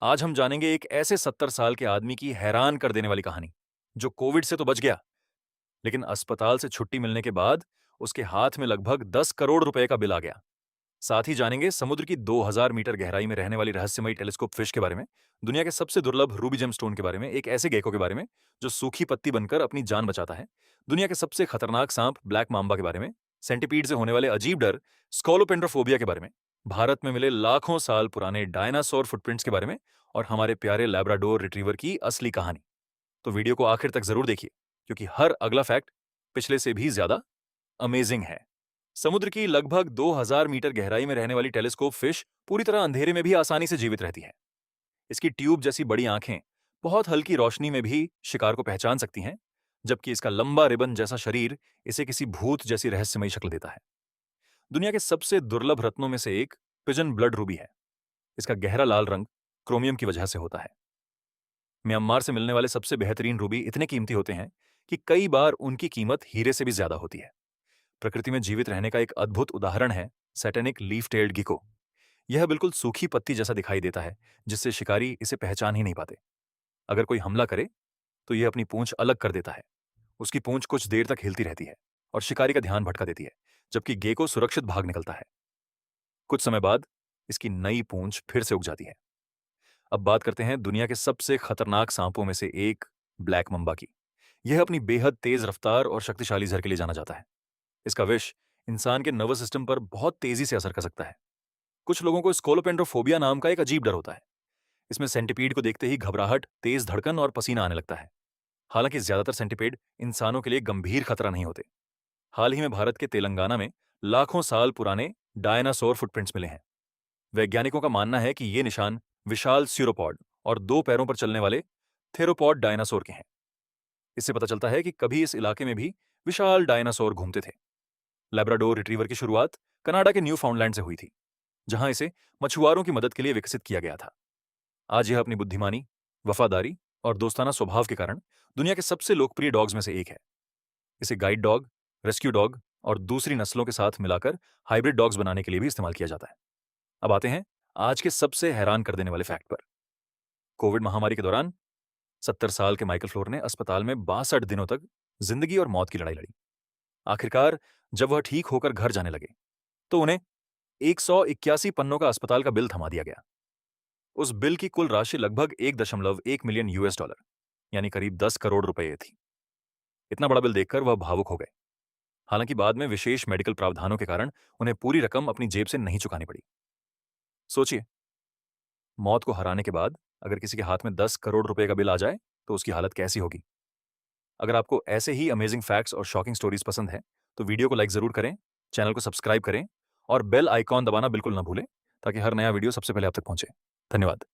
आज हम जानेंगे एक ऐसे 70 साल के आदमी की हैरान कर देने वाली कहानी, जो कोविड से तो बच गया, लेकिन अस्पताल से छुट्टी मिलने के बाद उसके हाथ में लगभग 10 करोड़ रुपए का बिल आ गया। साथ ही जानेंगे समुद्र की 2000 मीटर गहराई में रहने वाली रहस्यमयी टेलीस्कोप फिश के बारे में, दुनिया के सबसे दुर्लभ रूबी जेमस्टोन के बारे में, एक ऐसे गेको के बारे में जो सूखी पत्ती बनकर अपनी जान बचाता है, दुनिया के सबसे खतरनाक सांप ब्लैक माम्बा के बारे में, सेंटीपीड से होने वाले अजीब डर स्कोलोपेंड्रोफोबिया के बारे में, भारत में मिले लाखों साल पुराने डायनासोर फुटप्रिंट्स के बारे में और हमारे प्यारे लैब्राडोर रिट्रीवर की असली कहानी। तो वीडियो को आखिर तक जरूर देखिए, क्योंकि हर अगला फैक्ट पिछले से भी ज्यादा अमेजिंग है। समुद्र की लगभग 2000 मीटर गहराई में रहने वाली टेलीस्कोप फिश पूरी तरह अंधेरे में भी आसानी से जीवित रहती है। इसकी ट्यूब जैसी बड़ी आंखें बहुत हल्की रोशनी में भी शिकार को पहचान सकती हैं, जबकि इसका लंबा रिबन जैसा शरीर इसे किसी भूत जैसी रहस्यमयी शक्ल देता है। दुनिया के सबसे दुर्लभ रत्नों में से एक पिजन ब्लड रूबी है। इसका गहरा लाल रंग क्रोमियम की वजह से होता है। म्यांमार से मिलने वाले सबसे बेहतरीन रूबी इतने कीमती होते हैं कि कई बार उनकी कीमत हीरे से भी ज्यादा होती है। प्रकृति में जीवित रहने का एक अद्भुत उदाहरण है सैटेनिक लीफ टेल्ड गिको। यह बिल्कुल सूखी पत्ती जैसा दिखाई देता है, जिससे शिकारी इसे पहचान ही नहीं पाते। अगर कोई हमला करे तो यह अपनी पूंछ अलग कर देता है। उसकी पूंछ कुछ देर तक हिलती रहती है और शिकारी का ध्यान भटका देती है, जबकि गेको सुरक्षित भाग निकलता है। कुछ समय बाद इसकी नई पूंछ फिर से उग जाती है। अब बात करते हैं दुनिया के सबसे खतरनाक सांपों में से एक ब्लैक मम्बा की। यह अपनी बेहद तेज रफ्तार और शक्तिशाली जहर के लिए जाना जाता है। इसका विष इंसान के नर्वस सिस्टम पर बहुत तेजी से असर कर सकता है। कुछ लोगों को स्कोलोपेंड्रोफोबिया नाम का एक अजीब डर होता है। इसमें सेंटीपीड को देखते ही घबराहट, तेज धड़कन और पसीना आने लगता है। हालांकि ज्यादातर सेंटीपीड इंसानों के लिए गंभीर खतरा नहीं होते। हाल ही में भारत के तेलंगाना में लाखों साल पुराने डायनासोर फुटप्रिंट्स मिले हैं। वैज्ञानिकों का मानना है कि ये निशान विशाल स्यूरोपॉड और 2 पैरों पर चलने वाले थेरोपॉड डायनासोर के हैं। इससे पता चलता है कि कभी इस इलाके में भी विशाल डायनासोर घूमते थे। लैब्राडोर रिट्रीवर की शुरुआत कनाडा के न्यू फाउंडलैंड से हुई थी, जहां इसे मछुआरों की मदद के लिए विकसित किया गया था। आज यह अपनी बुद्धिमानी, वफादारी और दोस्ताना स्वभाव के कारण दुनिया के सबसे लोकप्रिय डॉग्स में से एक है। इसे गाइड डॉग, रेस्क्यू डॉग और दूसरी नस्लों के साथ मिलाकर हाइब्रिड डॉग्स बनाने के लिए भी इस्तेमाल किया जाता है। अब आते हैं आज के सबसे हैरान कर देने वाले फैक्ट पर। कोविड महामारी के दौरान 70 साल के माइकल फ्लोर ने अस्पताल में 62 दिनों तक जिंदगी और मौत की लड़ाई लड़ी। आखिरकार जब वह ठीक होकर घर जाने लगे तो उन्हें 181 पन्नों का अस्पताल का बिल थमा दिया गया। उस बिल की कुल राशि लगभग 1.1 मिलियन यूएस डॉलर, यानी करीब 10 करोड़ रुपए थी। इतना बड़ा बिल देखकर वह भावुक हो गए। हालांकि बाद में विशेष मेडिकल प्रावधानों के कारण उन्हें पूरी रकम अपनी जेब से नहीं चुकानी पड़ी। सोचिए, मौत को हराने के बाद अगर किसी के हाथ में 10 करोड़ रुपए का बिल आ जाए तो उसकी हालत कैसी होगी। अगर आपको ऐसे ही अमेजिंग फैक्ट्स और शॉकिंग स्टोरीज पसंद है तो वीडियो को लाइक जरूर करें, चैनल को सब्सक्राइब करें और बेल आइकॉन दबाना बिल्कुल ना भूलें, ताकि हर नया वीडियो सबसे पहले आप तक पहुंचे। धन्यवाद।